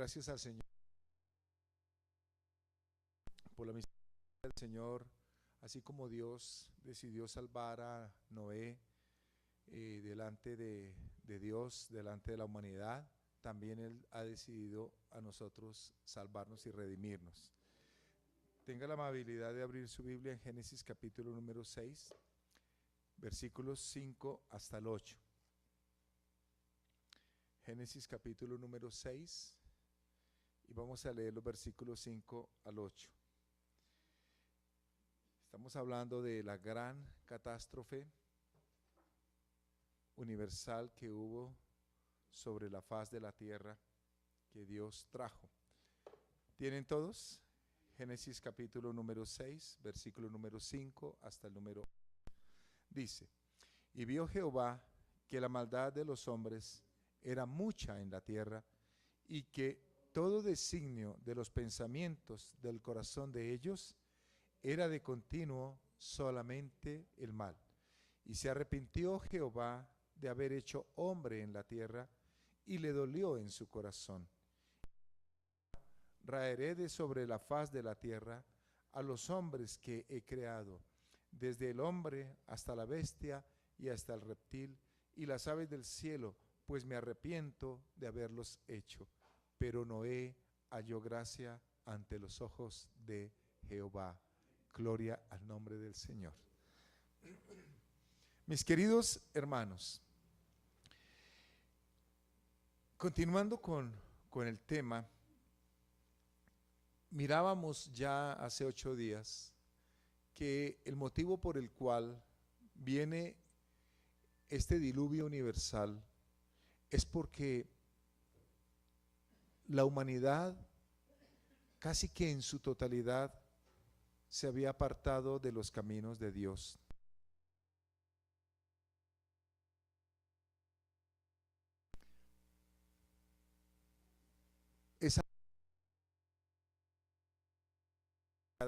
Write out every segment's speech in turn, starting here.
Gracias al Señor por la misericordia del Señor, así como Dios decidió salvar a Noé delante de Dios, delante de la humanidad, también Él ha decidido a nosotros salvarnos y redimirnos. Tenga la amabilidad de abrir su Biblia en Génesis capítulo número 6, versículos 5 hasta el 8. Génesis capítulo número 6 y vamos a leer los versículos 5 al 8. Estamos hablando de la gran catástrofe universal que hubo sobre la faz de la tierra que Dios trajo. ¿Tienen todos? Génesis capítulo número 6, versículo número 5 hasta el número 8. Dice: y vio Jehová que la maldad de los hombres era mucha en la tierra, y que todo designio de los pensamientos del corazón de ellos era de continuo solamente el mal. Y se arrepintió Jehová de haber hecho hombre en la tierra, y le dolió en su corazón. Raeré de sobre la faz de la tierra a los hombres que he creado, desde el hombre hasta la bestia y hasta el reptil y las aves del cielo, pues me arrepiento de haberlos hecho. Pero Noé halló gracia ante los ojos de Jehová. Gloria al nombre del Señor. Mis queridos hermanos, continuando con el tema, mirábamos ya hace 8 días que el motivo por el cual viene este diluvio universal es porque la humanidad casi que en su totalidad se había apartado de los caminos de Dios. Esa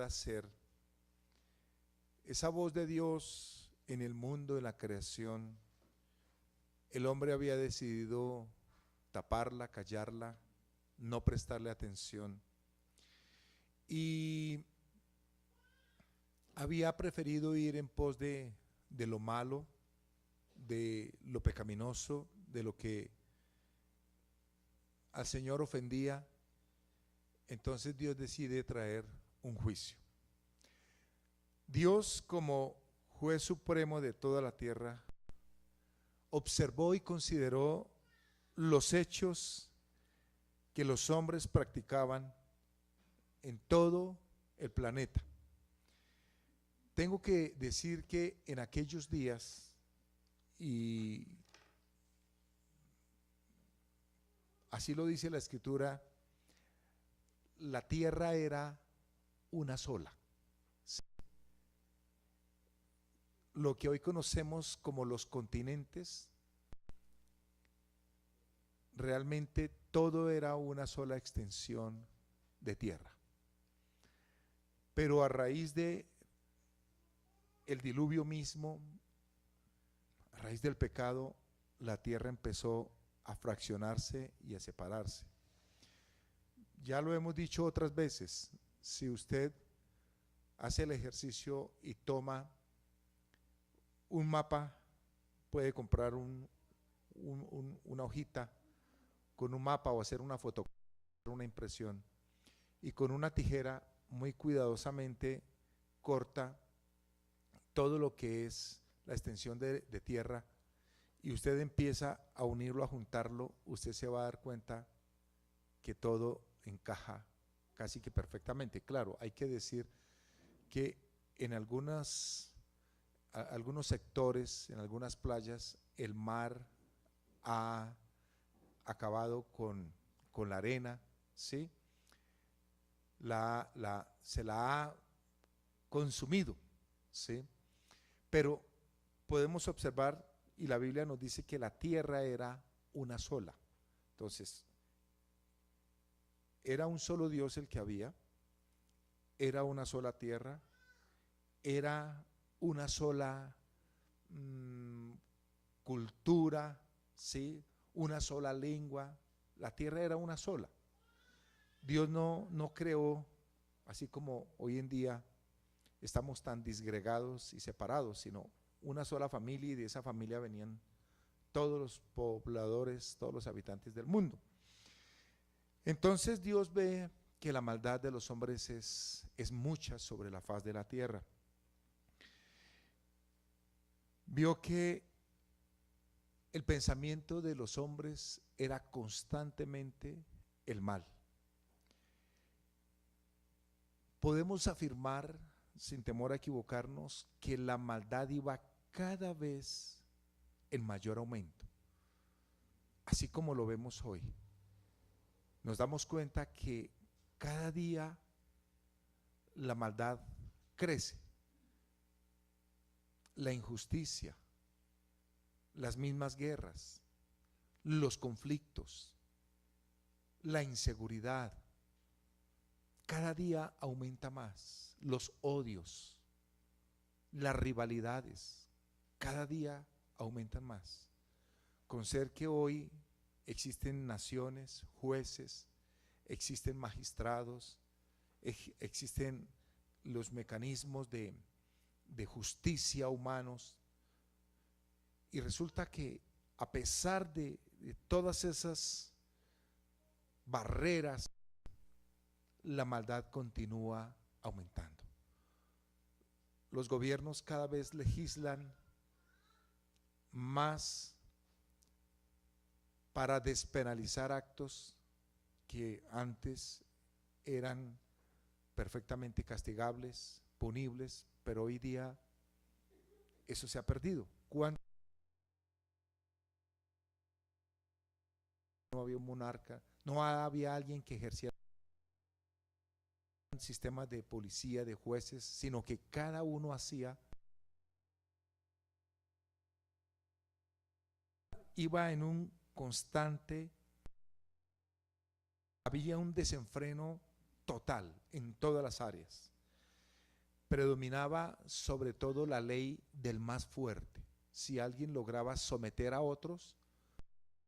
ser, esa voz de Dios en el mundo, en la creación, el hombre había decidido taparla, callarla, no prestarle atención, y había preferido ir en pos de lo malo, de lo pecaminoso, de lo que al Señor ofendía. Entonces Dios decide traer un juicio. Dios, como juez supremo de toda la tierra, observó y consideró los hechos que los hombres practicaban en todo el planeta. Tengo que decir que en aquellos días, y así lo dice la Escritura, la tierra era una sola. Lo que hoy conocemos como los continentes, realmente todo era una sola extensión de tierra. Pero a raíz de el diluvio mismo, a raíz del pecado, la tierra empezó a fraccionarse y a separarse. Ya lo hemos dicho otras veces, si usted hace el ejercicio y toma un mapa, puede comprar una hojita con un mapa o hacer una fotocopia, una impresión, y con una tijera muy cuidadosamente corta todo lo que es la extensión de tierra, y usted empieza a unirlo, a juntarlo, usted se va a dar cuenta que todo encaja casi que perfectamente. Claro, hay que decir que en algunos sectores, en algunas playas, el mar ha acabado con la arena, ¿sí? Se la ha consumido, ¿sí? Pero podemos observar, y la Biblia nos dice que la tierra era una sola. Entonces, era un solo Dios el que había, era una sola tierra, era una sola cultura, ¿sí? Una sola lengua. La tierra era una sola. Dios no creó, así como hoy en día estamos tan disgregados y separados, sino una sola familia, y de esa familia venían todos los pobladores, todos los habitantes del mundo. Entonces Dios ve que la maldad de los hombres es mucha sobre la faz de la tierra. Vio que el pensamiento de los hombres era constantemente el mal. Podemos afirmar, sin temor a equivocarnos, que la maldad iba cada vez en mayor aumento, así como lo vemos hoy. Nos damos cuenta que cada día la maldad crece, la injusticia, las mismas guerras, los conflictos, la inseguridad, cada día aumenta más, los odios, las rivalidades, cada día aumentan más. Con ser que hoy existen naciones, jueces, existen magistrados, existen los mecanismos de justicia humanos, y resulta que a pesar de todas esas barreras, la maldad continúa aumentando. Los gobiernos cada vez legislan más para despenalizar actos que antes eran perfectamente castigables, punibles, pero hoy día eso se ha perdido. ¿Cuándo no había un monarca? No había alguien que ejerciera un sistema de policía, de jueces, sino que cada uno iba en un constante, había un desenfreno total en todas las áreas. Predominaba sobre todo la ley del más fuerte. Si alguien lograba someter a otros,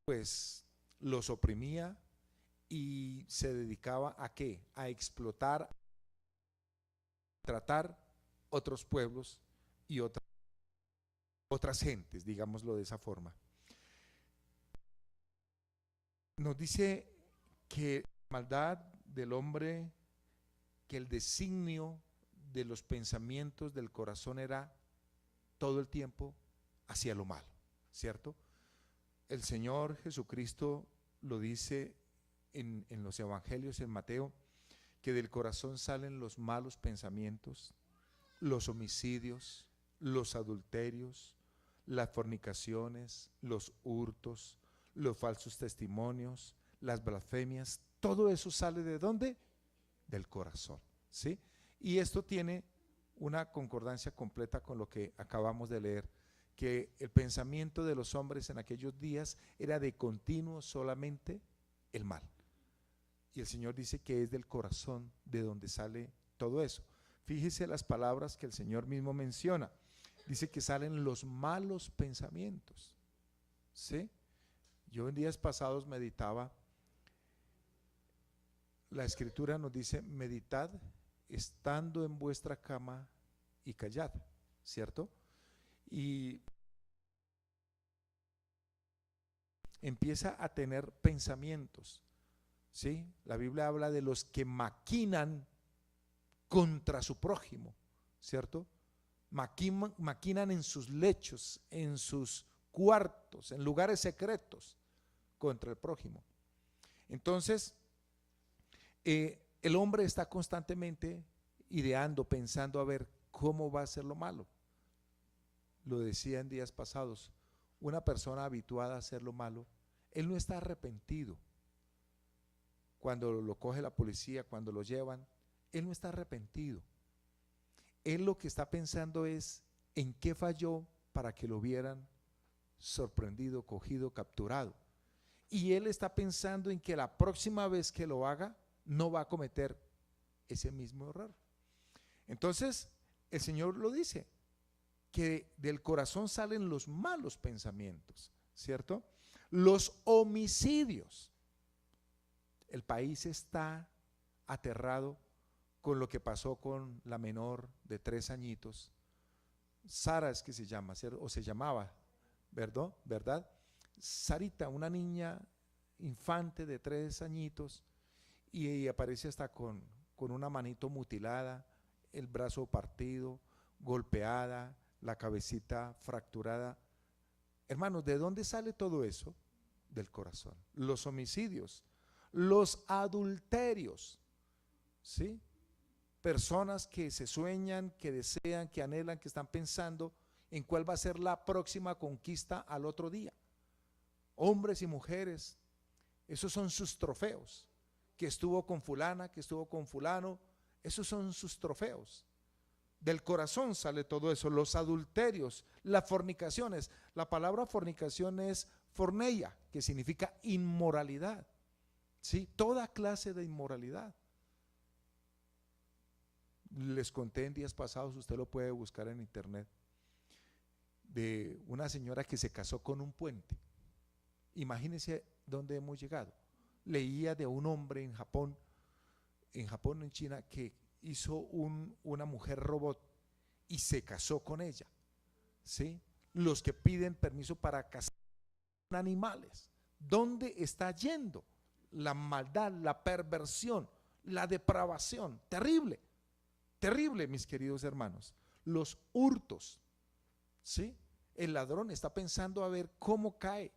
pues los oprimía y se dedicaba ¿a qué? A explotar, tratar otros pueblos y otras gentes, digámoslo de esa forma. Nos dice que la maldad del hombre, que el designio de los pensamientos del corazón era todo el tiempo hacia lo malo, ¿cierto? El Señor Jesucristo lo dice en los evangelios, en Mateo, que del corazón salen los malos pensamientos, los homicidios, los adulterios, las fornicaciones, los hurtos, los falsos testimonios, las blasfemias. Todo eso sale ¿de dónde? Del corazón, ¿sí? Y esto tiene una concordancia completa con lo que acabamos de leer, que el pensamiento de los hombres en aquellos días era de continuo solamente el mal. Y el Señor dice que es del corazón de donde sale todo eso. Fíjese las palabras que el Señor mismo menciona. Dice que salen los malos pensamientos, ¿sí? Yo en días pasados meditaba, la Escritura nos dice: meditad estando en vuestra cama y callad, ¿cierto? Y empieza a tener pensamientos, ¿sí? La Biblia habla de los que maquinan contra su prójimo, ¿cierto? Maquinan en sus lechos, en sus cuartos, en lugares secretos contra el prójimo. Entonces, el hombre está constantemente ideando, pensando a ver cómo va a ser lo malo. Lo decía en días pasados, una persona habituada a hacer lo malo, él no está arrepentido. Cuando lo coge la policía, cuando lo llevan, él no está arrepentido. Él lo que está pensando es en qué falló para que lo hubieran sorprendido, cogido, capturado. Y él está pensando en que la próxima vez que lo haga, no va a cometer ese mismo error. Entonces, el Señor lo dice, que del corazón salen los malos pensamientos, ¿cierto? Los homicidios. El país está aterrado con lo que pasó con la menor de 3 añitos. Sara es que se llama, o se llamaba, ¿verdad? Sarita, una niña infante de 3 añitos, y aparece hasta con una manito mutilada, el brazo partido, golpeada, la cabecita fracturada. Hermanos, ¿de dónde sale todo eso? Del corazón. Los homicidios, los adulterios, ¿sí? Personas que se sueñan, que desean, que anhelan, que están pensando en cuál va a ser la próxima conquista al otro día. Hombres y mujeres, esos son sus trofeos. Que estuvo con fulana, que estuvo con fulano, esos son sus trofeos. Del corazón sale todo eso, los adulterios, las fornicaciones. La palabra fornicación es forneia, que significa inmoralidad, ¿sí? Toda clase de inmoralidad. Les conté en días pasados, usted lo puede buscar en internet, de una señora que se casó con un puente. Imagínense dónde hemos llegado. Leía de un hombre en Japón, en China, que hizo una mujer robot y se casó con ella, ¿sí? Los que piden permiso para casar con animales. ¿Dónde está yendo la maldad, la perversión, la depravación? Terrible, terrible, mis queridos hermanos. Los hurtos, ¿sí? El ladrón está pensando a ver cómo cae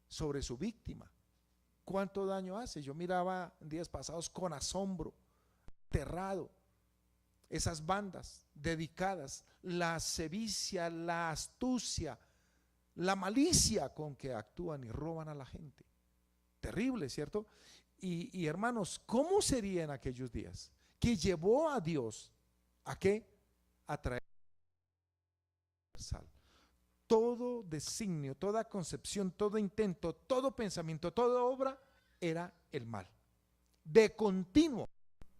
sobre su víctima. ¿Cuánto daño hace? Yo miraba en días pasados con asombro, aterrado, esas bandas dedicadas, la sevicia, la astucia, la malicia con que actúan y roban a la gente. Terrible, ¿cierto? Y hermanos, ¿cómo sería en aquellos días? Que llevó a Dios ¿a qué? A traer universal. Todo designio, toda concepción, todo intento, todo pensamiento, toda obra era el mal. De continuo.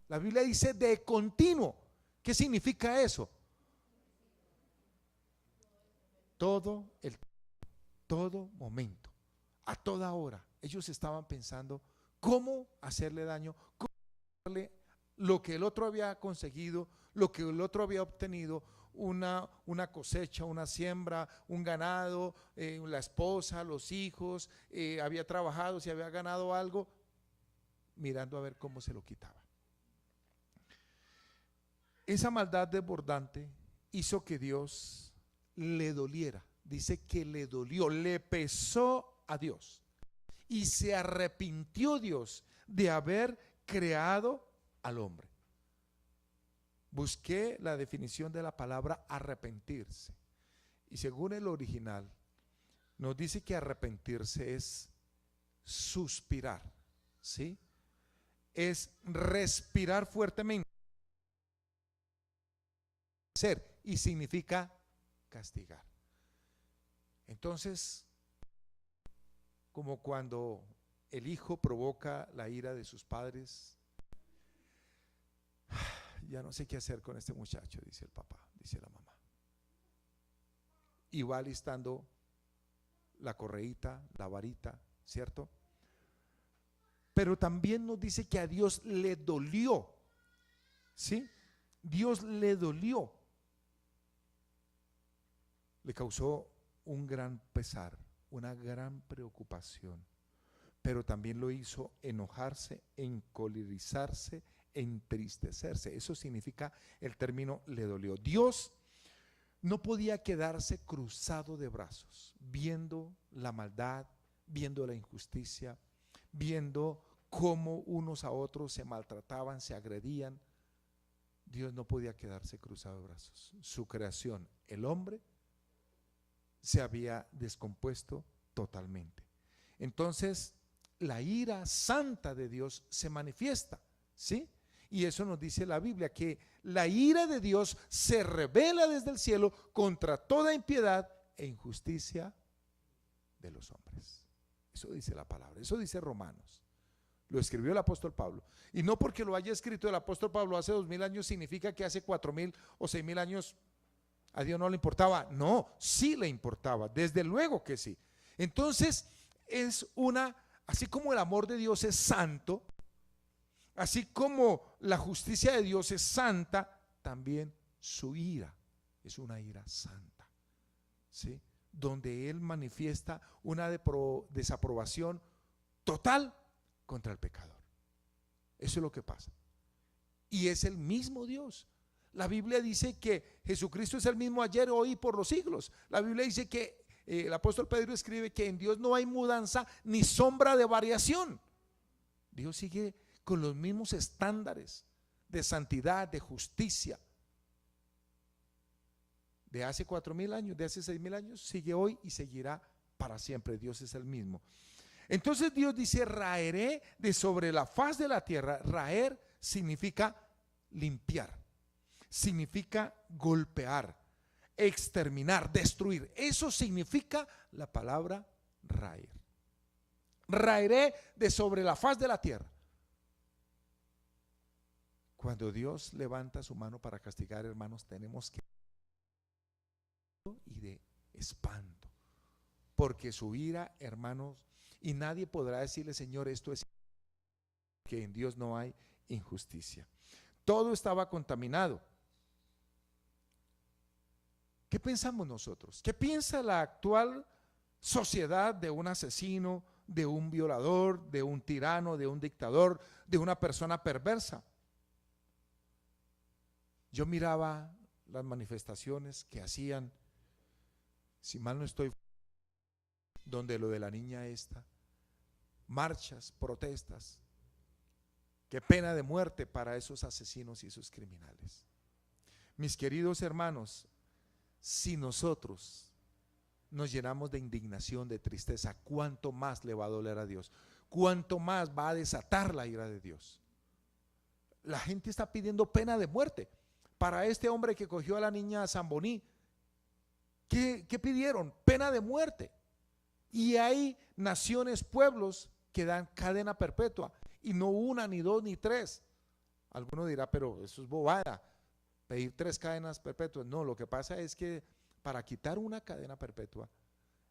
La Biblia dice de continuo. ¿Qué significa eso? Todo momento, a toda hora. Ellos estaban pensando cómo hacerle daño, cómo hacerle lo que el otro había conseguido, lo que el otro había obtenido, una cosecha, una siembra, un ganado, la esposa, los hijos, había trabajado, si había ganado algo, mirando a ver cómo se lo quitaba. Esa maldad desbordante hizo que Dios le doliera. Dice que le dolió, le pesó a Dios. Y se arrepintió Dios de haber creado al hombre. Busqué la definición de la palabra arrepentirse. Y según el original, nos dice que arrepentirse es suspirar, ¿sí? Es respirar fuertemente. Y significa castigar. Entonces, como cuando el hijo provoca la ira de sus padres, ya no sé qué hacer con este muchacho, dice el papá, dice la mamá. Y va alistando la correíta, la varita, ¿cierto? Pero también nos dice que a Dios le dolió, ¿sí? Dios le dolió. Le causó un gran pesar, una gran preocupación, pero también lo hizo enojarse, encolerizarse, entristecerse. Eso significa el término le dolió. Dios no podía quedarse cruzado de brazos, viendo la maldad, viendo la injusticia, viendo cómo unos a otros se maltrataban, se agredían. Dios no podía quedarse cruzado de brazos. Su creación, el hombre, se había descompuesto totalmente. Entonces, la ira santa de Dios se manifiesta, ¿sí? Y eso nos dice la Biblia, que la ira de Dios se revela desde el cielo contra toda impiedad e injusticia de los hombres. Eso dice la palabra, eso dice Romanos. Lo escribió el apóstol Pablo. Y no porque lo haya escrito el apóstol Pablo hace 2000 años significa que hace 4000 o 6000 años a Dios no le importaba. No, sí le importaba, desde luego que sí. Entonces es así como el amor de Dios es santo, Así como la justicia de Dios es santa, también su ira es una ira santa, ¿sí? Donde Él manifiesta una desaprobación total contra el pecador. Eso es lo que pasa. Y es el mismo Dios. La Biblia dice que Jesucristo es el mismo ayer, hoy y por los siglos. La Biblia dice que el apóstol Pedro escribe que en Dios no hay mudanza ni sombra de variación. Dios sigue con los mismos estándares de santidad, de justicia. De hace 4.000 años, de hace 6.000 años, sigue hoy y seguirá para siempre. Dios es el mismo. Entonces Dios dice: raeré de sobre la faz de la tierra. Raer significa limpiar, significa golpear, exterminar, destruir. Eso significa la palabra raer. Raeré de sobre la faz de la tierra. Cuando Dios levanta su mano para castigar, hermanos, tenemos que y de espanto, porque su ira, hermanos, y nadie podrá decirle: Señor, esto es, que en Dios no hay injusticia. Todo estaba contaminado. ¿Qué pensamos nosotros? ¿Qué piensa la actual sociedad de un asesino, de un violador, de un tirano, de un dictador, de una persona perversa? Yo miraba las manifestaciones que hacían, si mal no estoy, donde lo de la niña esta, marchas, protestas. Qué pena de muerte para esos asesinos y esos criminales. Mis queridos hermanos, si nosotros nos llenamos de indignación, de tristeza, ¿cuánto más le va a doler a Dios? ¿Cuánto más va a desatar la ira de Dios? La gente está pidiendo pena de muerte para este hombre que cogió a la niña Zamboní. ¿Qué pidieron? Pena de muerte. Y hay naciones, pueblos que dan cadena perpetua, y no una, ni dos, ni tres. Alguno dirá: pero eso es bobada, pedir 3 cadenas perpetuas. No, lo que pasa es que para quitar una cadena perpetua,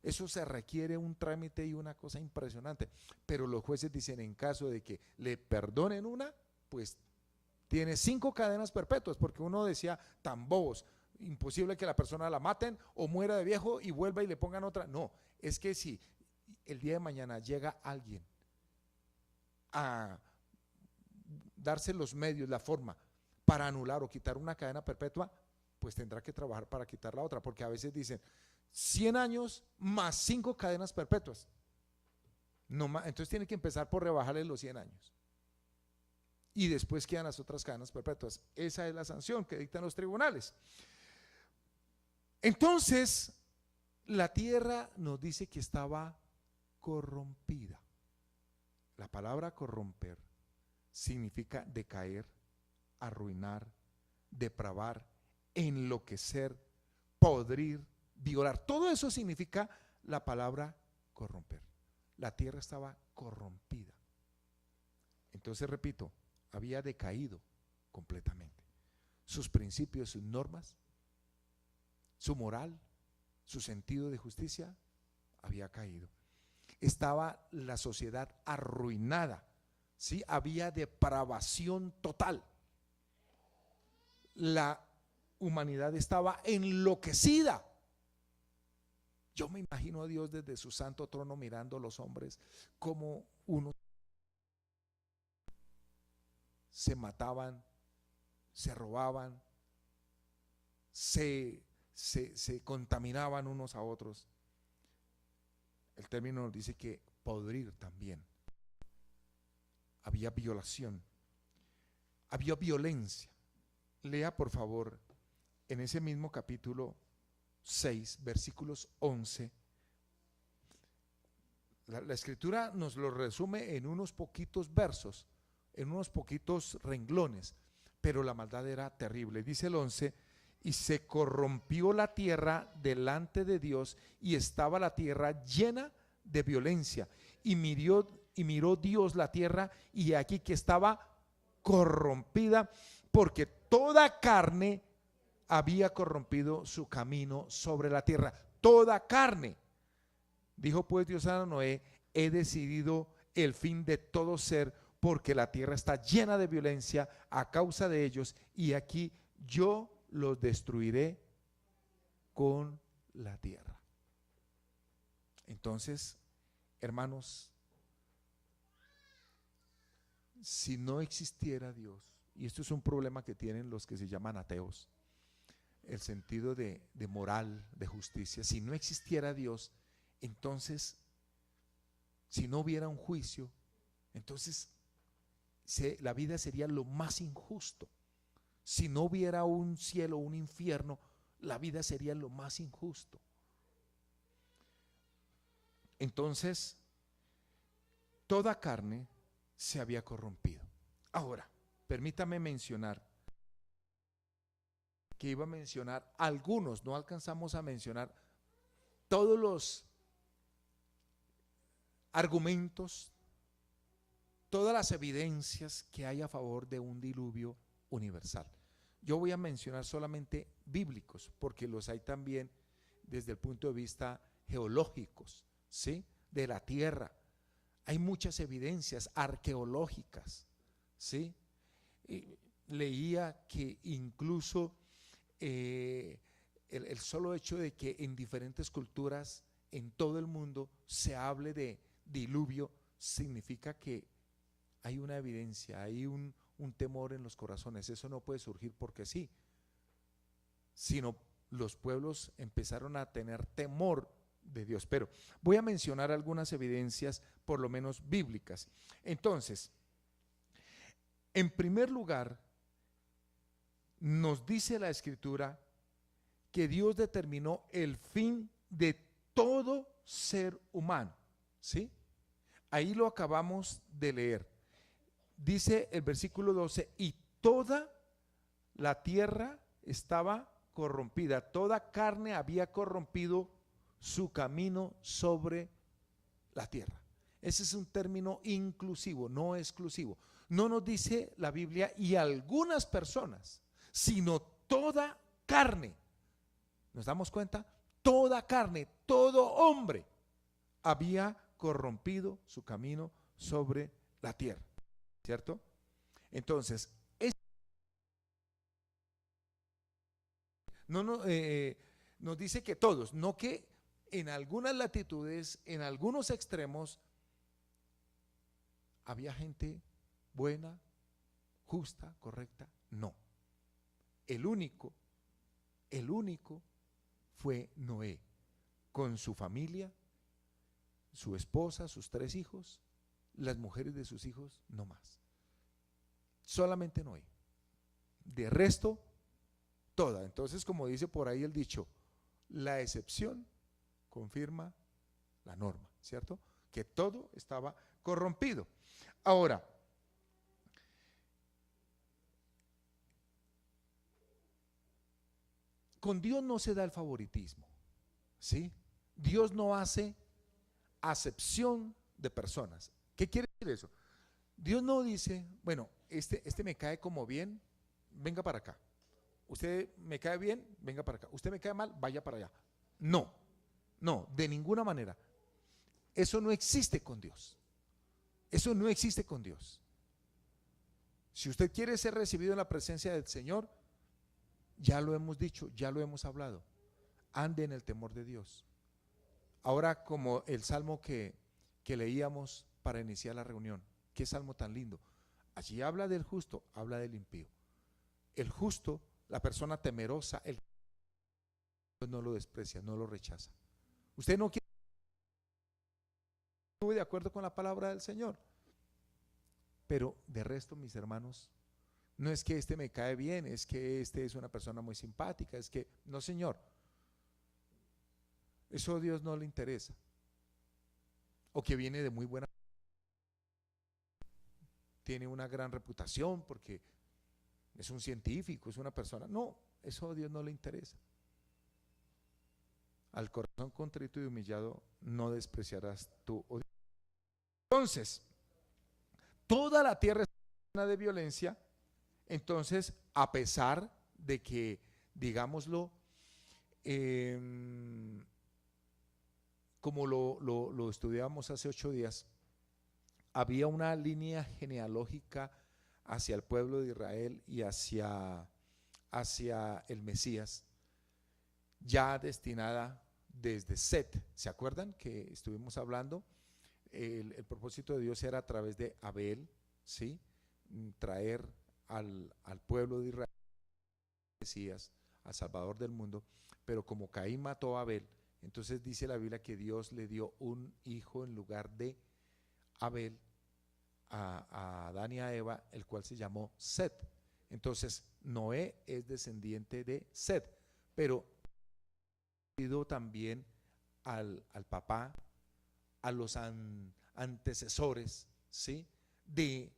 eso se requiere un trámite y una cosa impresionante. Pero los jueces dicen: en caso de que le perdonen una, pues tiene 5 cadenas perpetuas, porque uno decía: tan bobos, imposible que la persona la maten o muera de viejo y vuelva y le pongan otra. No, es que si el día de mañana llega alguien a darse los medios, la forma para anular o quitar una cadena perpetua, pues tendrá que trabajar para quitar la otra, porque a veces dicen 100 años más 5 cadenas perpetuas. No más, entonces tiene que empezar por rebajarle los 100 años. Y después quedan las otras cadenas perpetuas. Esa es la sanción que dictan los tribunales. Entonces, la tierra nos dice que estaba corrompida. La palabra corromper significa decaer, arruinar, depravar, enloquecer, podrir, violar. Todo eso significa la palabra corromper. La tierra estaba corrompida. Entonces, repito, había decaído completamente. Sus principios, sus normas, su moral, su sentido de justicia había caído. Estaba la sociedad arruinada, ¿sí? Había depravación total. La humanidad estaba enloquecida. Yo me imagino a Dios desde su santo trono mirando a los hombres como unos se mataban, se robaban, se contaminaban unos a otros. El término nos dice que podrir también. Había violación, había violencia. Lea por favor en ese mismo capítulo 6, versículos 11. La escritura nos lo resume en unos poquitos versos, en unos poquitos renglones, pero la maldad era terrible. Dice el 11: y se corrompió la tierra delante de Dios, y estaba la tierra llena de violencia. Y miró Dios la tierra, y aquí que estaba corrompida, porque toda carne había corrompido su camino sobre la tierra. Toda carne. Dijo pues Dios a Noé: he decidido el fin de todo ser, porque la tierra está llena de violencia a causa de ellos, y aquí yo los destruiré con la tierra. Entonces, hermanos, si no existiera Dios, y esto es un problema que tienen los que se llaman ateos, el sentido de moral, de justicia, si no existiera Dios, entonces, si no hubiera un juicio, entonces la vida sería lo más injusto. Si no hubiera un cielo, un infierno, la vida sería lo más injusto. Entonces, toda carne se había corrompido. Ahora, permítame mencionar que iba a mencionar algunos, no alcanzamos a mencionar todos los argumentos, todas las evidencias que hay a favor de un diluvio universal. Yo voy a mencionar solamente bíblicos, porque los hay también desde el punto de vista geológicos, ¿sí? De la tierra. Hay muchas evidencias arqueológicas, ¿sí? Leía que incluso el solo hecho de que en diferentes culturas en todo el mundo se hable de diluvio significa que hay una evidencia, hay un temor en los corazones. Eso no puede surgir porque sí, sino los pueblos empezaron a tener temor de Dios. Pero voy a mencionar algunas evidencias, por lo menos bíblicas. Entonces, en primer lugar, nos dice la Escritura que Dios determinó el fin de todo ser humano, ¿sí? Ahí lo acabamos de leer. Dice el versículo 12, y toda la tierra estaba corrompida, toda carne había corrompido su camino sobre la tierra. Ese es un término inclusivo, no exclusivo. No nos dice la Biblia y algunas personas, sino toda carne. ¿Nos damos cuenta? Toda carne, todo hombre había corrompido su camino sobre la tierra, ¿cierto? Entonces, nos dice que todos, no que en algunas latitudes, en algunos extremos, había gente buena, justa, correcta. No. El único fue Noé, con su familia, su esposa, sus 3 hijos, las mujeres de sus hijos, no más. Solamente Noé. De resto, toda. Entonces, como dice por ahí el dicho, la excepción confirma la norma, ¿cierto? Que todo estaba corrompido. Ahora, con Dios no se da el favoritismo, ¿sí? Dios no hace acepción de personas. ¿Qué quiere decir eso? Dios no dice, bueno, este me cae como bien, venga para acá. Usted me cae bien, venga para acá. Usted me cae mal, vaya para allá. No, no, de ninguna manera. Eso no existe con Dios. Eso no existe con Dios. Si usted quiere ser recibido en la presencia del Señor, ya lo hemos dicho, ya lo hemos hablado. Ande en el temor de Dios. Ahora, como el salmo que leíamos para iniciar la reunión, qué salmo tan lindo. Allí habla del justo, habla del impío. El justo, la persona temerosa, el no lo desprecia, no lo rechaza. Usted no quiere estar de acuerdo con la palabra del Señor. Pero de resto, mis hermanos, no es que este me cae bien, es que este es una persona muy simpática, es que, no, Señor, eso a Dios no le interesa. O que viene de muy buena, tiene una gran reputación porque es un científico, es una persona. No, eso a Dios no le interesa. Al corazón contrito y humillado no despreciarás tú. Entonces, toda la tierra está llena de violencia. Entonces, a pesar de que, digámoslo, como lo estudiamos hace 8 días, había una línea genealógica hacia el pueblo de Israel y hacia el Mesías, ya destinada desde Set. ¿Se acuerdan que estuvimos hablando? El propósito de Dios era a través de Abel, ¿sí? Traer al pueblo de Israel, Mesías, al Salvador del mundo, pero como Caín mató a Abel, entonces dice la Biblia que Dios le dio un hijo en lugar de Abel a Adán y a Eva, el cual se llamó Set. Entonces Noé es descendiente de Set, pero también al papá, a los antecesores, ¿sí?, de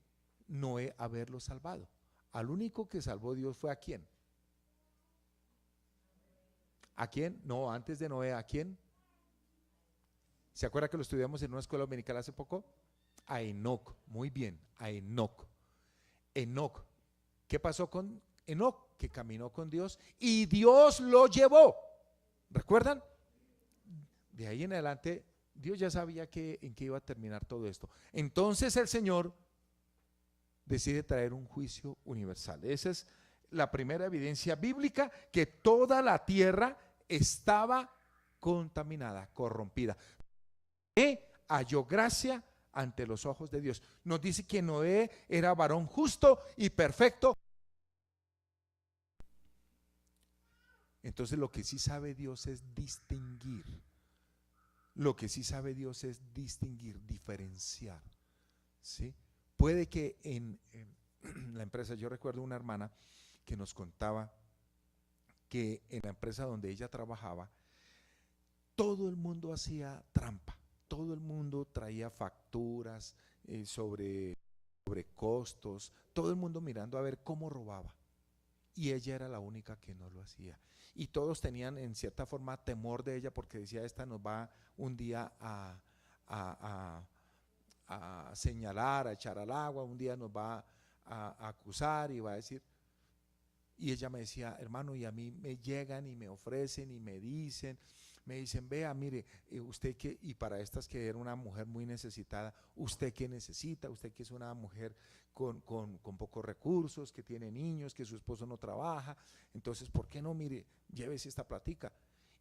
Noé haberlo salvado. Al único que salvó Dios fue ¿a quién? ¿A quién? No, antes de Noé, ¿a quién? ¿Se acuerda que lo estudiamos en una escuela dominical hace poco? A Enoc, muy bien, a Enoc. Enoc, ¿qué pasó con Enoc? Que caminó con Dios y Dios lo llevó. ¿Recuerdan? De ahí en adelante, Dios ya sabía en qué iba a terminar todo esto. Entonces el Señor decide traer un juicio universal. Esa es la primera evidencia bíblica que toda la tierra estaba contaminada, corrompida. Noé halló gracia ante los ojos de Dios. Nos dice que Noé era varón justo y perfecto. Entonces lo que sí sabe Dios es distinguir. Lo que sí sabe Dios es distinguir, diferenciar, ¿sí? Puede que en la empresa, yo recuerdo una hermana que nos contaba que en la empresa donde ella trabajaba, todo el mundo hacía trampa, todo el mundo traía facturas sobre costos, todo el mundo mirando a ver cómo robaba. Y ella era la única que no lo hacía. Y todos tenían en cierta forma temor de ella porque decía, esta nos va un día a señalar, a echar al agua, un día nos va a acusar y va a decir. Y ella me decía, hermano, y a mí me llegan y me ofrecen y me dicen, vea, mire, usted que, y para estas que era una mujer muy necesitada, usted que necesita, usted que es una mujer con pocos recursos, que tiene niños, que su esposo no trabaja, entonces, ¿por qué no, mire, llévese esta platica?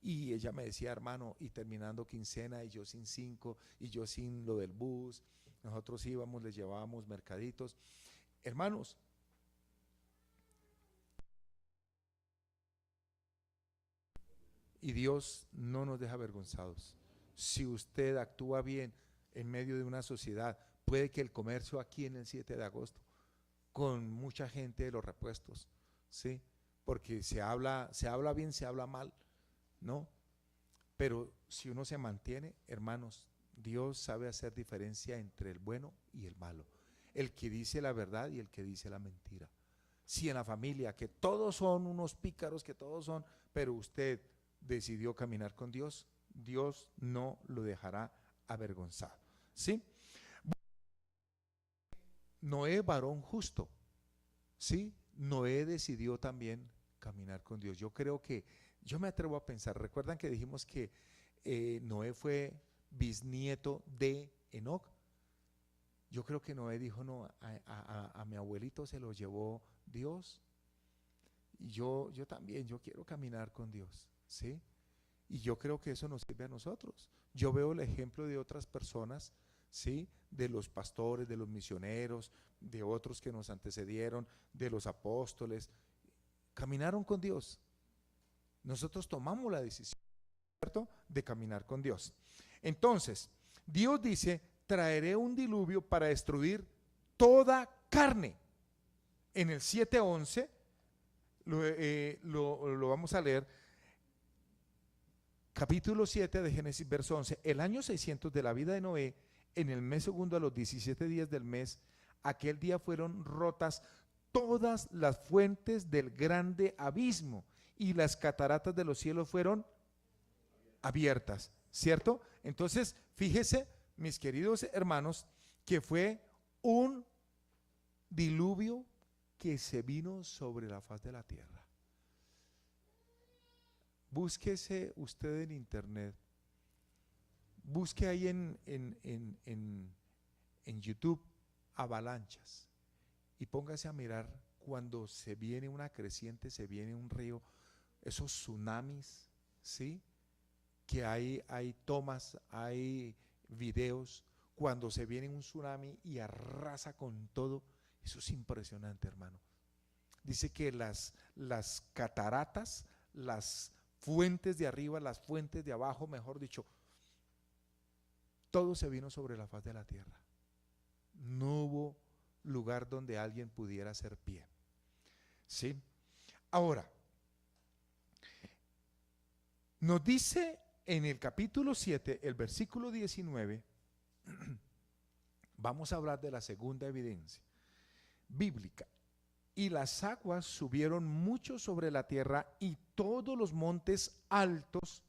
Y ella me decía, hermano, y terminando quincena, y yo sin 5, y yo sin lo del bus, nosotros íbamos, les llevábamos mercaditos. Hermanos, y Dios no nos deja avergonzados. Si usted actúa bien en medio de una sociedad, puede que el comercio aquí en el 7 de agosto, con mucha gente de los repuestos, ¿sí? Porque se habla bien, se habla mal, ¿no? Pero si uno se mantiene, hermanos, Dios sabe hacer diferencia entre el bueno y el malo, el que dice la verdad y el que dice la mentira. Si en la familia, que todos son unos pícaros, que todos son, pero usted decidió caminar con Dios, Dios no lo dejará avergonzado, ¿sí? Noé, varón justo, ¿sí? Noé decidió también caminar con Dios. Yo creo que, yo me atrevo a pensar, ¿recuerdan que dijimos que Noé fue bisnieto de Enoc? Yo creo que Noé dijo, no, a mi abuelito se lo llevó Dios, y yo también, yo quiero caminar con Dios, ¿sí? Y yo creo que eso nos sirve a nosotros. Yo veo el ejemplo de otras personas, ¿sí? De los pastores, de los misioneros, de otros que nos antecedieron, de los apóstoles, caminaron con Dios. Nosotros tomamos la decisión, ¿cierto?, de caminar con Dios. Entonces, Dios dice, traeré un diluvio para destruir toda carne. En el 7:11, lo vamos a leer, capítulo 7 de Génesis, verso 11. El año 600 de la vida de Noé, en el mes segundo, a los 17 días del mes, aquel día fueron rotas todas las fuentes del grande abismo y las cataratas de los cielos fueron abiertas, ¿cierto? Entonces, fíjese, mis queridos hermanos, que fue un diluvio que se vino sobre la faz de la tierra. Búsquese usted en internet, busque ahí en YouTube avalanchas y póngase a mirar cuando se viene una creciente, se viene un río, esos tsunamis, ¿sí? Que hay tomas, hay videos, cuando se viene un tsunami y arrasa con todo, eso es impresionante, hermano. Dice que las cataratas, las fuentes de arriba, las fuentes de abajo, mejor dicho, todo se vino sobre la faz de la tierra. No hubo lugar donde alguien pudiera hacer pie. ¿Sí? Ahora, nos dice en el capítulo 7, el versículo 19, vamos a hablar de la segunda evidencia bíblica. Y las aguas subieron mucho sobre la tierra y todos los montes altos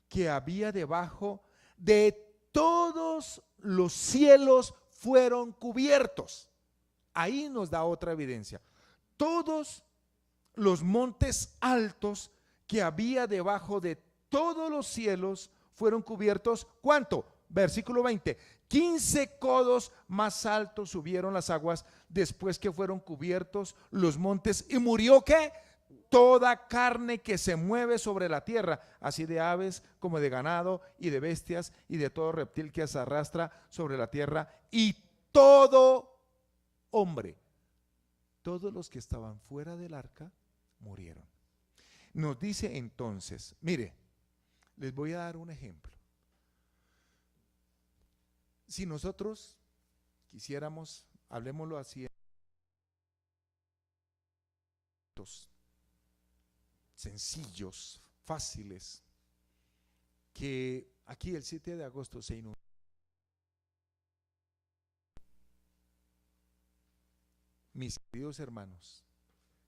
que había debajo de todos los cielos fueron cubiertos. Ahí nos da otra evidencia. Todos los montes altos que había debajo de todos los cielos fueron cubiertos. ¿Cuánto? Versículo 20. 15 codos más altos subieron las aguas después que fueron cubiertos los montes. ¿Y murió qué? Toda carne que se mueve sobre la tierra, así de aves como de ganado y de bestias y de todo reptil que se arrastra sobre la tierra, y todo hombre. Todos los que estaban fuera del arca murieron. Nos dice entonces, mire, les voy a dar un ejemplo. Si nosotros quisiéramos, hablemoslo así, sencillos, fáciles, que aquí el 7 de agosto se inundó. Mis queridos hermanos,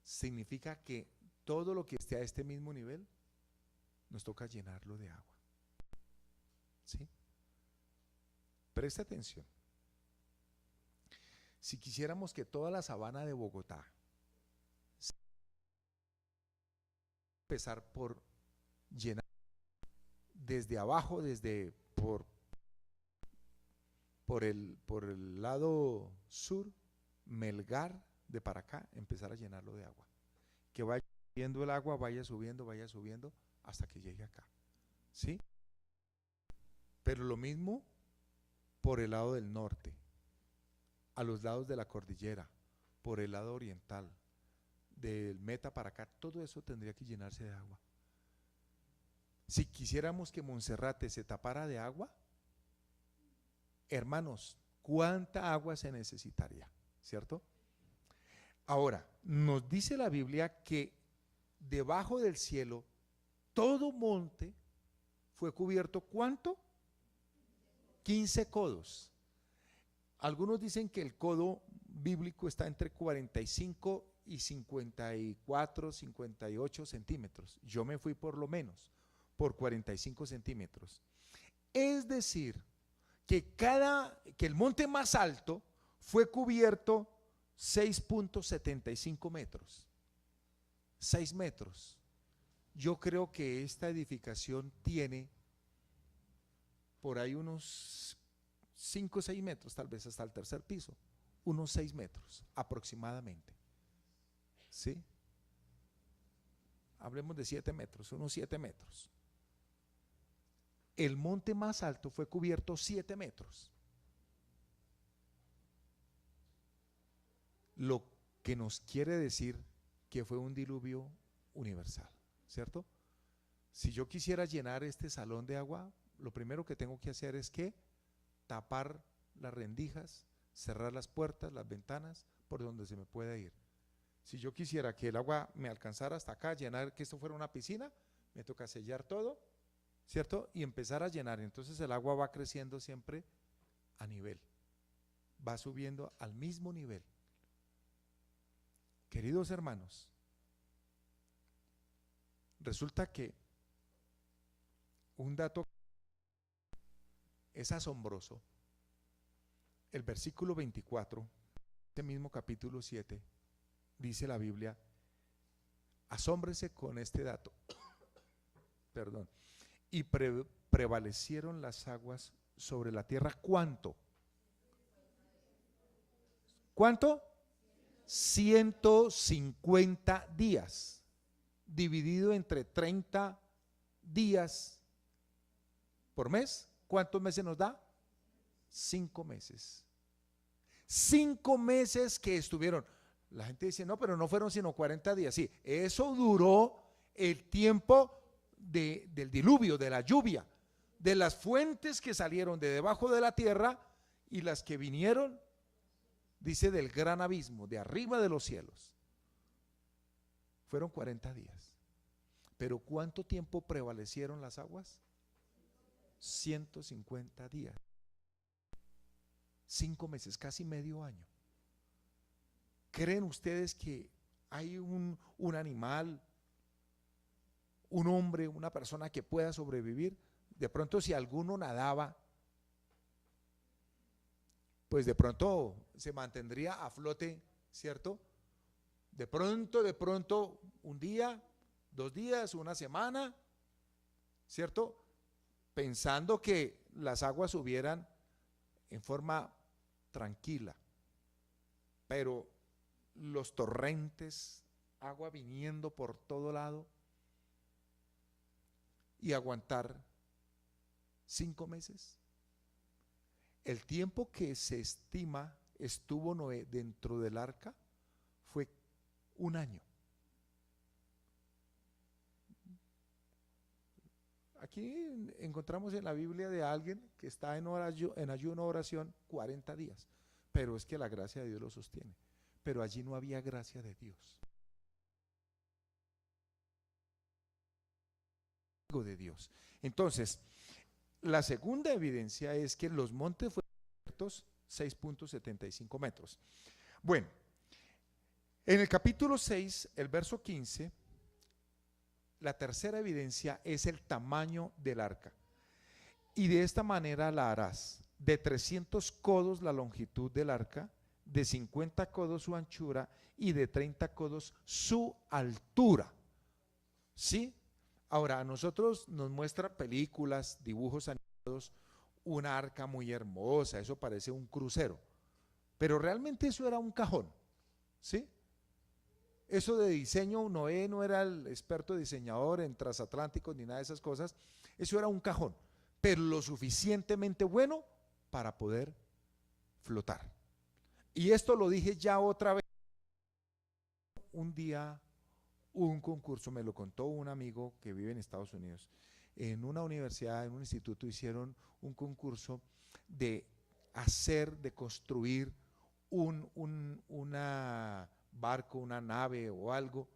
significa que todo lo que esté a este mismo nivel nos toca llenarlo de agua. ¿Sí? Presta atención. Si quisiéramos que toda la sabana de Bogotá, empezar por llenar desde abajo, desde por el lado sur, Melgar, de para acá, empezar a llenarlo de agua. Que vaya subiendo el agua, vaya subiendo hasta que llegue acá. ¿Sí? Pero lo mismo por el lado del norte, a los lados de la cordillera, por el lado oriental, del Meta para acá, todo eso tendría que llenarse de agua. Si quisiéramos que Monserrate se tapara de agua, hermanos, ¿cuánta agua se necesitaría? ¿Cierto? Ahora, nos dice la Biblia que debajo del cielo todo monte fue cubierto, ¿cuánto? 15 codos. Algunos dicen que el codo bíblico está entre 45 y 54, 58 centímetros. Yo me fui por lo menos, por 45 centímetros. Es decir, que el monte más alto fue cubierto 6.75 metros. 6 metros. Yo creo que esta edificación tiene por ahí unos 5 o 6 metros, tal vez hasta el tercer piso, unos 6 metros aproximadamente. ¿Sí? Hablemos de 7 metros, unos 7 metros. El monte más alto fue cubierto 7 metros. Lo que nos quiere decir que fue un diluvio universal, ¿cierto? Si yo quisiera llenar este salón de agua, lo primero que tengo que hacer es que tapar las rendijas, cerrar las puertas, las ventanas, por donde se me pueda ir. Si yo quisiera que el agua me alcanzara hasta acá, llenar, que esto fuera una piscina, me toca sellar todo, ¿cierto? Y empezar a llenar. Entonces el agua va creciendo siempre a nivel, va subiendo al mismo nivel. Queridos hermanos, resulta que un dato es asombroso. El versículo 24, este mismo capítulo 7, dice la Biblia, asómbrese con este dato, perdón, y prevalecieron las aguas sobre la tierra, ¿cuánto? ¿Cuánto? 150 días, dividido entre 30 días por mes. ¿Cuántos meses nos da? 5 meses. 5 meses que estuvieron. La gente dice, no, pero no fueron sino 40 días. Sí, eso duró el tiempo del diluvio, de la lluvia, de las fuentes que salieron de debajo de la tierra y las que vinieron, dice, del gran abismo, de arriba de los cielos. Fueron 40 días. Pero ¿cuánto tiempo prevalecieron las aguas? 150 días. 5 meses, casi medio año. ¿Creen ustedes que hay un animal, un hombre, una persona que pueda sobrevivir? De pronto, si alguno nadaba, pues de pronto se mantendría a flote, ¿cierto? De pronto, un día, 2 días, una semana, ¿cierto? Pensando que las aguas subieran en forma tranquila, pero los torrentes, agua viniendo por todo lado, y aguantar 5 meses. El tiempo que se estima estuvo Noé dentro del arca fue 1 año. Aquí encontramos en la Biblia de alguien que está en ayuno, oración 40 días, pero es que la gracia de Dios lo sostiene. Pero allí no había gracia de Dios. De Dios. Entonces, la segunda evidencia es que los montes fueron cubiertos 6.75 metros. Bueno, en el capítulo 6, el verso 15, la tercera evidencia es el tamaño del arca. Y de esta manera la harás: de 300 codos la longitud del arca, de 50 codos su anchura y de 30 codos su altura. ¿Sí? Ahora, a nosotros nos muestran películas, dibujos animados, una arca muy hermosa, eso parece un crucero, pero realmente eso era un cajón, ¿sí? Eso de diseño, Noé no era el experto diseñador en transatlánticos ni nada de esas cosas, eso era un cajón, pero lo suficientemente bueno para poder flotar. Y esto lo dije ya otra vez. Un día hubo un concurso, me lo contó un amigo que vive en Estados Unidos. En una universidad, en un instituto, hicieron un concurso de de construir una barco, una nave o algo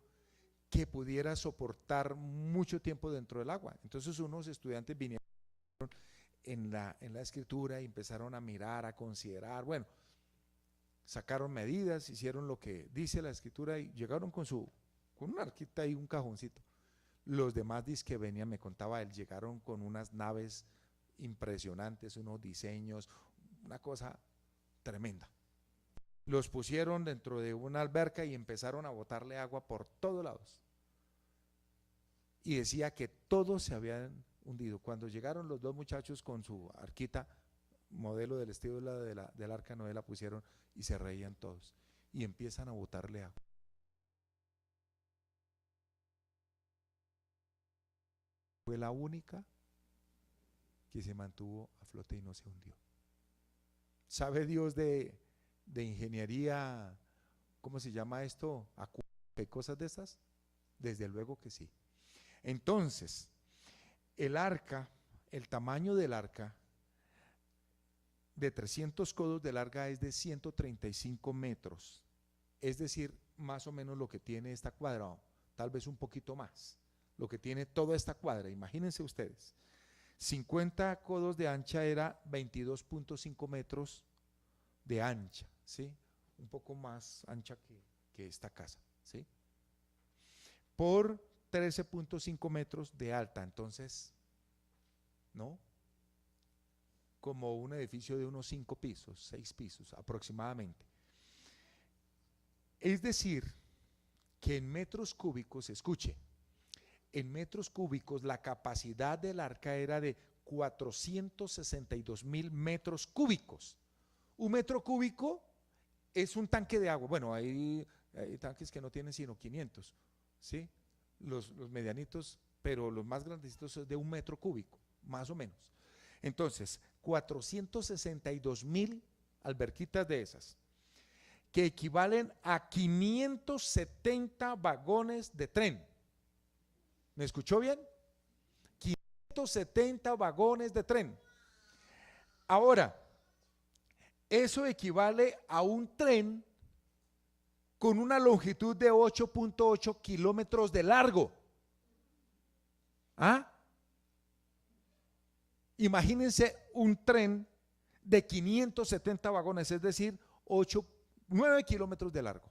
que pudiera soportar mucho tiempo dentro del agua. Entonces unos estudiantes vinieron en la escritura y empezaron a mirar, a considerar, bueno, sacaron medidas, hicieron lo que dice la escritura y llegaron con una arquita y un cajoncito. Los demás que venían, me contaba él, llegaron con unas naves impresionantes, unos diseños, una cosa tremenda. Los pusieron dentro de una alberca y empezaron a botarle agua por todos lados. Y decía que todos se habían hundido. Cuando llegaron los 2 muchachos con su arquita, modelo del estilo del arca Noé, la pusieron y se reían todos. Y empiezan a botarle agua. Fue la única que se mantuvo a flote y no se hundió. ¿Sabe Dios de ingeniería? ¿Cómo se llama esto? ¿Qué cosas de esas? Desde luego que sí. Entonces, el arca, el tamaño del arca, de 300 codos de larga es de 135 metros. Es decir, más o menos lo que tiene esta cuadra, tal vez un poquito más. Lo que tiene toda esta cuadra, imagínense ustedes. 50 codos de ancha era 22.5 metros de ancha, ¿sí? Un poco más ancha que esta casa, ¿sí? Por 13.5 metros de alta, entonces, ¿no? Como un edificio de unos 5 pisos, 6 pisos aproximadamente. Es decir, que en metros cúbicos, escuche, en metros cúbicos la capacidad del arca era de 462.000 metros cúbicos. Un metro cúbico es un tanque de agua. Bueno, hay tanques que no tienen sino 500, ¿sí? Los medianitos, pero los más grandecitos es de 1 metro cúbico, más o menos. Entonces, 462.000 alberquitas de esas, que equivalen a 570 vagones de tren. ¿Me escuchó bien? 570 vagones de tren. Ahora, eso equivale a un tren con una longitud de 8.8 kilómetros de largo. ¿Ah? Imagínense un tren de 570 vagones, es decir, 9 kilómetros de largo.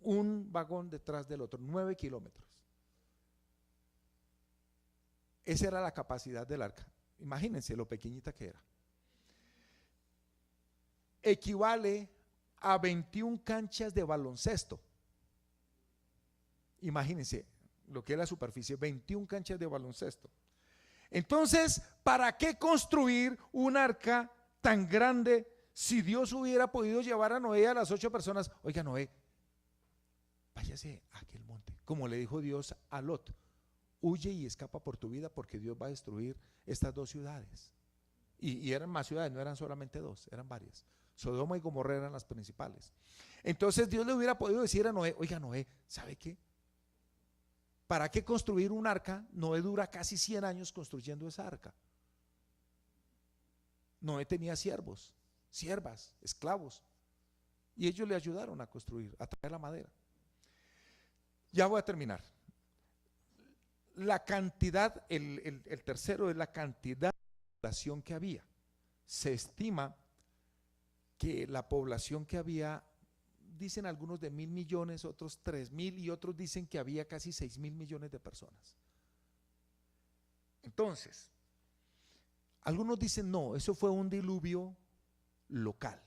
Un vagón detrás del otro, 9 kilómetros. Esa era la capacidad del arca. Imagínense lo pequeñita que era. Equivale a 21 canchas de baloncesto. Imagínense lo que es la superficie, 21 canchas de baloncesto. Entonces, ¿para qué construir un arca tan grande si Dios hubiera podido llevar a Noé y a las 8 personas? Oiga, Noé, váyase a aquel monte, como le dijo Dios a Lot, huye y escapa por tu vida porque Dios va a destruir estas 2 ciudades. Y eran más ciudades, no eran solamente 2, eran varias. Sodoma y Gomorra eran las principales. Entonces Dios le hubiera podido decir a Noé, oiga, Noé, ¿sabe qué? ¿Para qué construir un arca? Noé dura casi 100 años construyendo esa arca. Noé tenía siervos, siervas, esclavos, y ellos le ayudaron a construir, a traer la madera. Ya voy a terminar. La cantidad, el tercero es la cantidad de población que había. Se estima que la población que había, dicen algunos de 1.000 millones, otros 3.000 y otros dicen que había casi 6.000 millones de personas. Entonces, algunos dicen no, eso fue un diluvio local.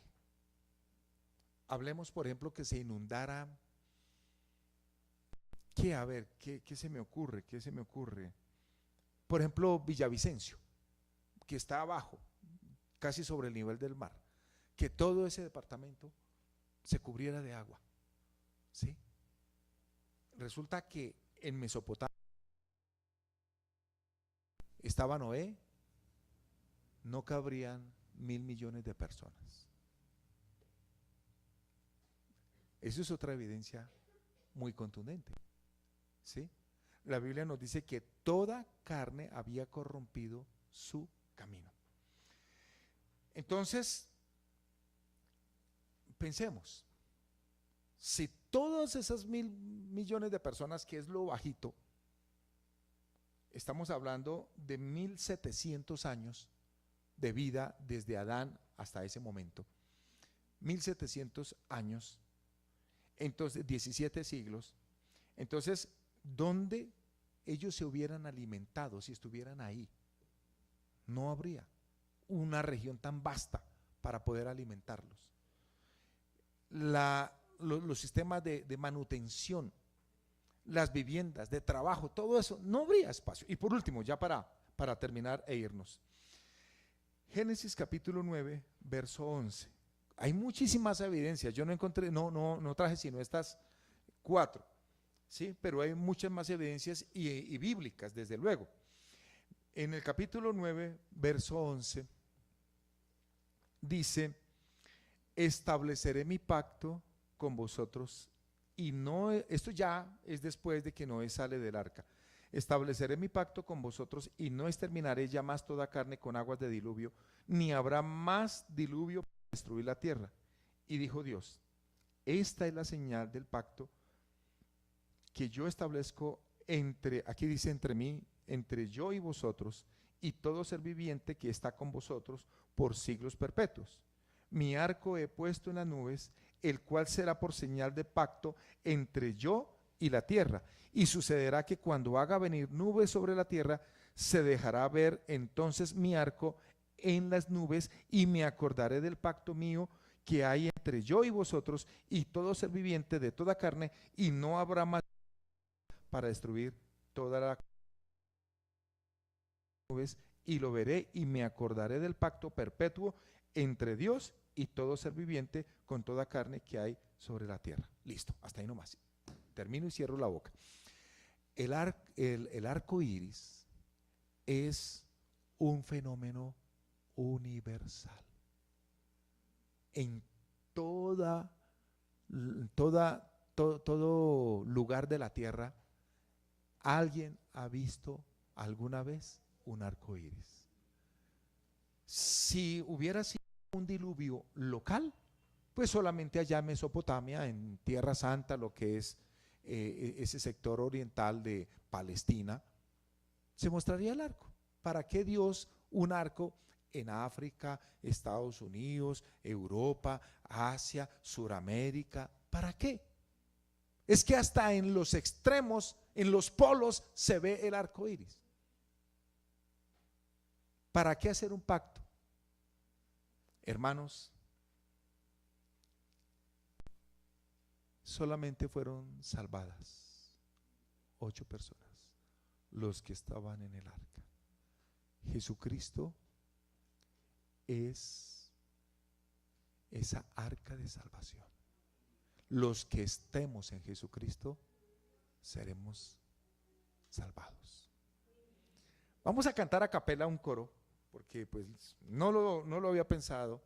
Hablemos, por ejemplo, que se inundara. ¿Qué? A ver, ¿qué se me ocurre? ¿Qué se me ocurre? Por ejemplo, Villavicencio, que está abajo, casi sobre el nivel del mar, que todo ese departamento se cubriera de agua, ¿sí? Resulta que en Mesopotamia estaba Noé, no cabrían 1.000 millones de personas. Eso es otra evidencia muy contundente, ¿sí? La Biblia nos dice que toda carne había corrompido su camino. Entonces, pensemos, si todas esas 1.000 millones de personas, que es lo bajito, estamos hablando de 1.700 años de vida desde Adán hasta ese momento, 1.700 años, entonces 17 siglos, entonces, ¿dónde ellos se hubieran alimentado si estuvieran ahí? No habría una región tan vasta para poder alimentarlos. Los sistemas de manutención, las viviendas, de trabajo, todo eso, no habría espacio. Y por último, ya para terminar e irnos, Génesis capítulo 9, verso 11. Hay muchísimas evidencias, yo no encontré, no traje sino estas 4, ¿sí? Pero hay muchas más evidencias y bíblicas, desde luego. En el capítulo 9, verso 11, dice: estableceré mi pacto con vosotros y no, esto ya es después de que Noé sale del arca. Estableceré mi pacto con vosotros y no exterminaré ya más toda carne con aguas de diluvio, ni habrá más diluvio para destruir la tierra. Y dijo Dios: esta es la señal del pacto que yo establezco aquí dice entre mí, entre yo y vosotros, y todo ser viviente que está con vosotros por siglos perpetuos. Mi arco he puesto en las nubes, el cual será por señal de pacto entre yo y la tierra. Y sucederá que cuando haga venir nubes sobre la tierra, se dejará ver entonces mi arco en las nubes, y me acordaré del pacto mío que hay entre yo y vosotros y todo ser viviente de toda carne, y no habrá más para destruir toda la nubes, y lo veré y me acordaré del pacto perpetuo entre Dios y todo ser viviente con toda carne que hay sobre la tierra. Listo, hasta ahí nomás. Termino y cierro la boca. El arco iris es un fenómeno universal. En todo lugar de la tierra, ¿alguien ha visto alguna vez un arco iris? Si hubiera sido un diluvio local, pues solamente allá en Mesopotamia, en Tierra Santa, lo que es ese sector oriental de Palestina, se mostraría el arco. ¿Para qué Dios un arco en África, Estados Unidos, Europa, Asia, Suramérica? ¿Para qué? Es que hasta en los extremos, en los polos, se ve el arco iris. ¿Para qué hacer un pacto? Hermanos, solamente fueron salvadas 8 personas, los que estaban en el arca. Jesucristo es esa arca de salvación. Los que estemos en Jesucristo seremos salvados. Vamos a cantar a capela un coro, porque pues no lo había pensado,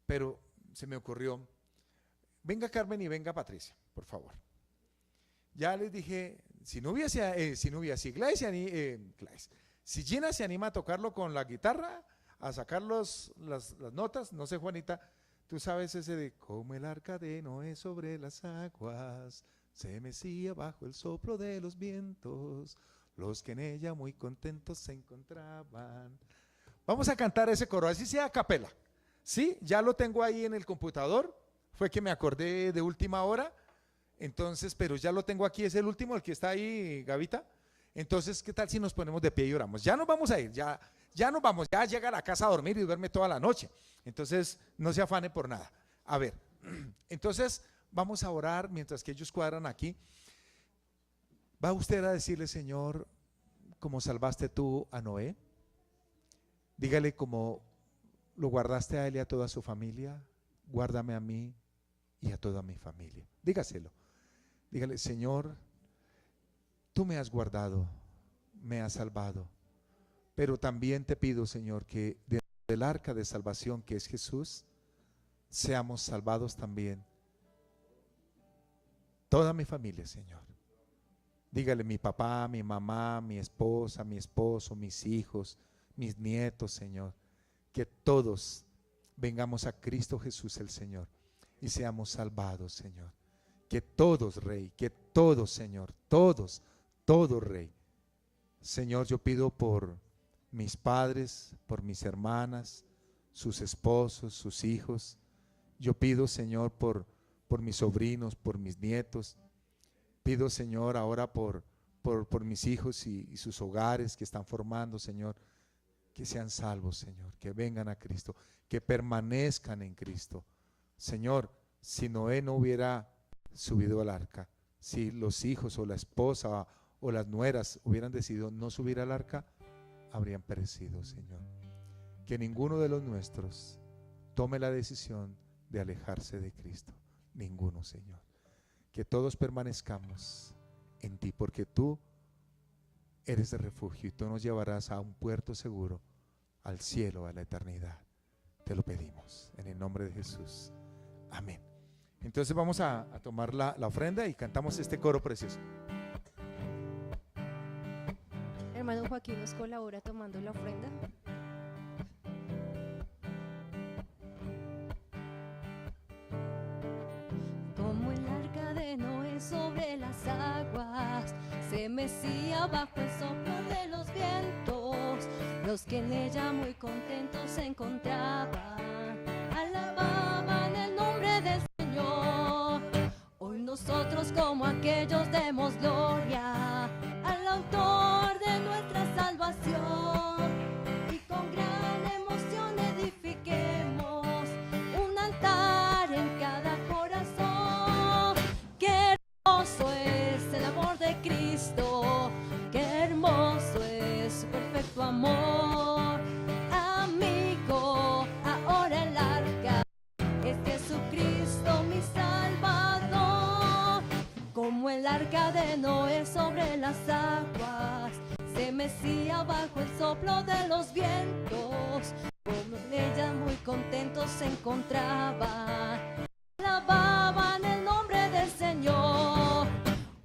pero se me ocurrió. Venga Carmen y venga Patricia, por favor. Ya les dije, si Gina se anima a tocarlo con la guitarra, a sacar las notas, no sé, Juanita, tú sabes ese de como el arca de Noé sobre las aguas, se mecía bajo el soplo de los vientos, los que en ella muy contentos se encontraban. Vamos a cantar ese coro, así sea a capela. Sí, ya lo tengo ahí en el computador, fue que me acordé de última hora, entonces, pero ya lo tengo aquí, es el último, el que está ahí, Gavita. Entonces, ¿qué tal si nos ponemos de pie y oramos? Ya nos vamos a ir, ya nos vamos, ya llega a la casa a dormir y duerme toda la noche. Entonces, no se afane por nada. A ver, entonces vamos a orar mientras que ellos cuadran aquí. ¿Va usted a decirle, Señor, como salvaste tú a Noé? Dígale como lo guardaste a él y a toda su familia, guárdame a mí y a toda mi familia. Dígaselo. Dígale, Señor, tú me has guardado, me has salvado, pero también te pido, Señor, que del arca de salvación que es Jesús, seamos salvados también toda mi familia, Señor. Dígale, mi papá, mi mamá, mi esposa, mi esposo, mis hijos, mis nietos, Señor, que todos vengamos a Cristo Jesús el Señor y seamos salvados, Señor. Que todos, Rey, que todos, Señor, todos, Rey. Señor, yo pido por mis padres, por mis hermanas, sus esposos, sus hijos. Yo pido, Señor, por mis sobrinos, por mis nietos. Pido, Señor, ahora por mis hijos y sus hogares que están formando, Señor, que sean salvos, Señor, que vengan a Cristo, que permanezcan en Cristo. Señor, si Noé no hubiera subido al arca, si los hijos o la esposa o las nueras hubieran decidido no subir al arca, habrían perecido, Señor. Que ninguno de los nuestros tome la decisión de alejarse de Cristo, ninguno, Señor. Que todos permanezcamos en ti, porque tú eres de refugio y tú nos llevarás a un puerto seguro, al cielo, a la eternidad. Te lo pedimos en el nombre de Jesús. Amén. Entonces vamos a tomar la ofrenda y cantamos este coro precioso. Hermano Joaquín nos colabora tomando la ofrenda. Como el arca de Noé sobre las aguas, se mecía bajo el soplo de los vientos, los que en ella muy contentos se encontraban, alababan el nombre del Señor. Hoy nosotros como aquellos demos gloria al autor de nuestra salvación y con gran emoción edifiquemos un altar en cada corazón. Qué hermoso es el amor de Cristo, qué hermoso es su perfecto amor. Amigo, ahora el arca como el arca de Noé sobre las aguas, se mecía bajo el soplo de los vientos, como en ella muy contentos se encontraban, alababan el nombre del Señor.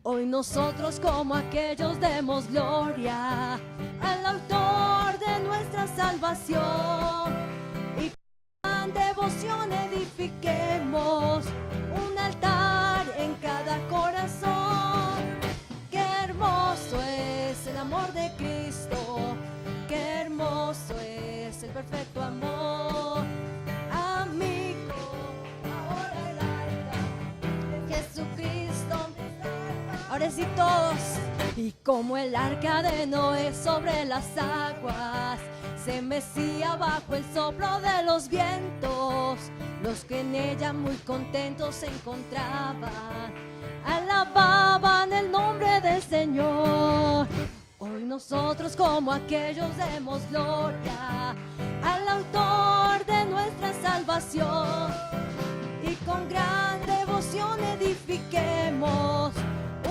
Hoy nosotros como aquellos demos gloria al autor de nuestra salvación, y con devoción edifiquemos un altar en cada corazón. Qué hermoso es el amor de Cristo, qué hermoso es el perfecto amor. Amigo, ahora el arca, Jesucristo me salva. Ahora sí todos. Y como el arca de Noé sobre las aguas, se mecía bajo el soplo de los vientos, los que en ella muy contentos se encontraban, alababan el nombre del Señor. Hoy nosotros como aquellos demos gloria al autor de nuestra salvación, y con gran devoción edifiquemos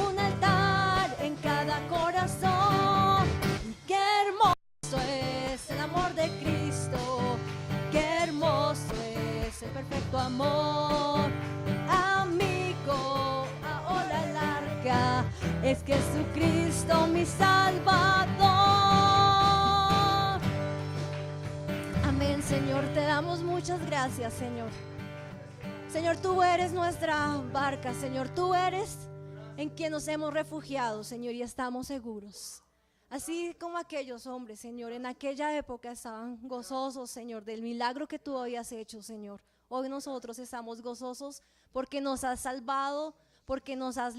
un altar en cada corazón. Qué hermoso es el amor de Cristo, qué hermoso es el perfecto amor. Amigo, ahora el arca es Jesucristo mi Salvador. Amén, Señor, te damos muchas gracias, Señor. Señor, tú eres nuestra barca, Señor, tú eres en quien nos hemos refugiado, Señor, y estamos seguros. Así como aquellos hombres, Señor, en aquella época estaban gozosos, Señor, del milagro que tú habías hecho, Señor. Hoy nosotros estamos gozosos porque nos has salvado, porque nos has